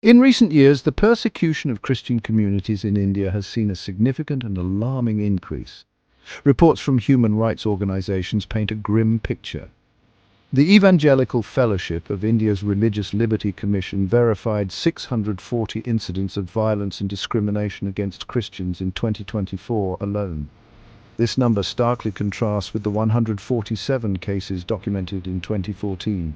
In recent years, the persecution of Christian communities in India has seen a significant and alarming increase. Reports from human rights organizations paint a grim picture. The Evangelical Fellowship of India's Religious Liberty Commission verified 640 incidents of violence and discrimination against Christians in 2024 alone. This number starkly contrasts with the 147 cases documented in 2014.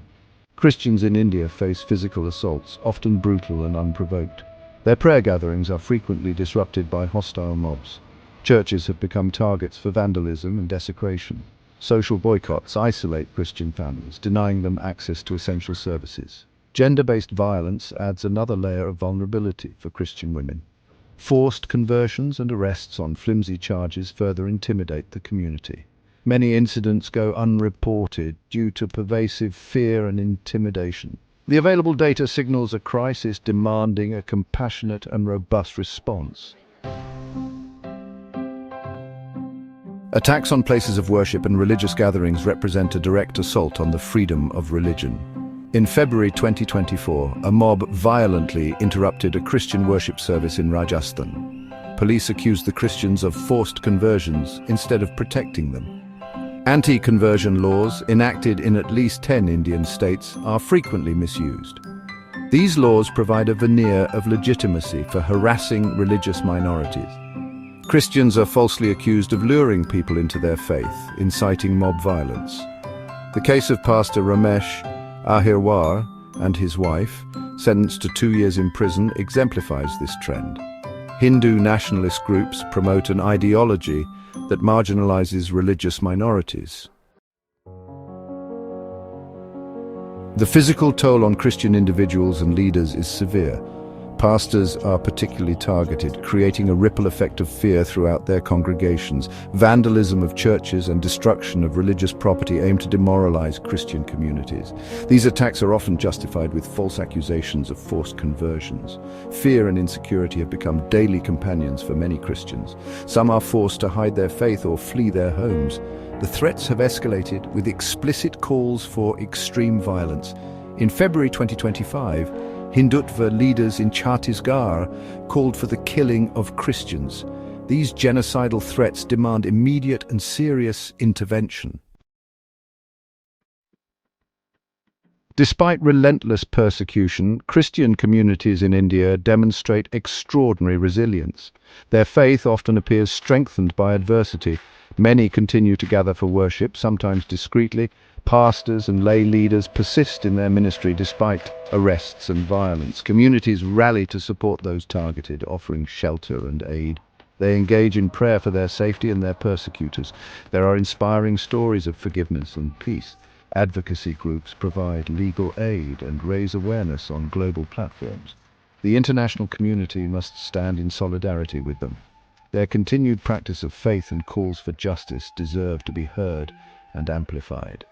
Christians in India face physical assaults, often brutal and unprovoked. Their prayer gatherings are frequently disrupted by hostile mobs. Churches have become targets for vandalism and desecration. Social boycotts isolate Christian families, denying them access to essential services. Gender-based violence adds another layer of vulnerability for Christian women. Forced conversions and arrests on flimsy charges further intimidate the community. Many incidents go unreported due to pervasive fear and intimidation. The available data signals a crisis demanding a compassionate and robust response. Attacks on places of worship and religious gatherings represent a direct assault on the freedom of religion. In February 2024, a mob violently interrupted a Christian worship service in Rajasthan. Police accused the Christians of forced conversions instead of protecting them. Anti-conversion laws, enacted in at least 10 Indian states, are frequently misused. These laws provide a veneer of legitimacy for harassing religious minorities. Christians are falsely accused of luring people into their faith, inciting mob violence. The case of Pastor Ramesh Ahirwar and his wife, sentenced to 2 years in prison, exemplifies this trend. Hindu nationalist groups promote an ideology that marginalizes religious minorities. The physical toll on Christian individuals and leaders is severe. Pastors are particularly targeted, creating a ripple effect of fear throughout their congregations. Vandalism of churches and destruction of religious property aim to demoralize Christian communities. These attacks are often justified with false accusations of forced conversions. Fear and insecurity have become daily companions for many Christians. Some are forced to hide their faith or flee their homes. The threats have escalated with explicit calls for extreme violence. In February 2025, Hindutva leaders in Chhattisgarh called for the killing of Christians. These genocidal threats demand immediate and serious intervention. Despite relentless persecution, Christian communities in India demonstrate extraordinary resilience. Their faith often appears strengthened by adversity. Many continue to gather for worship, sometimes discreetly. Pastors and lay leaders persist in their ministry despite arrests and violence. Communities rally to support those targeted, offering shelter and aid. They engage in prayer for their safety and their persecutors. There are inspiring stories of forgiveness and peace. Advocacy groups provide legal aid and raise awareness on global platforms. The international community must stand in solidarity with them. Their continued practice of faith and calls for justice deserve to be heard and amplified.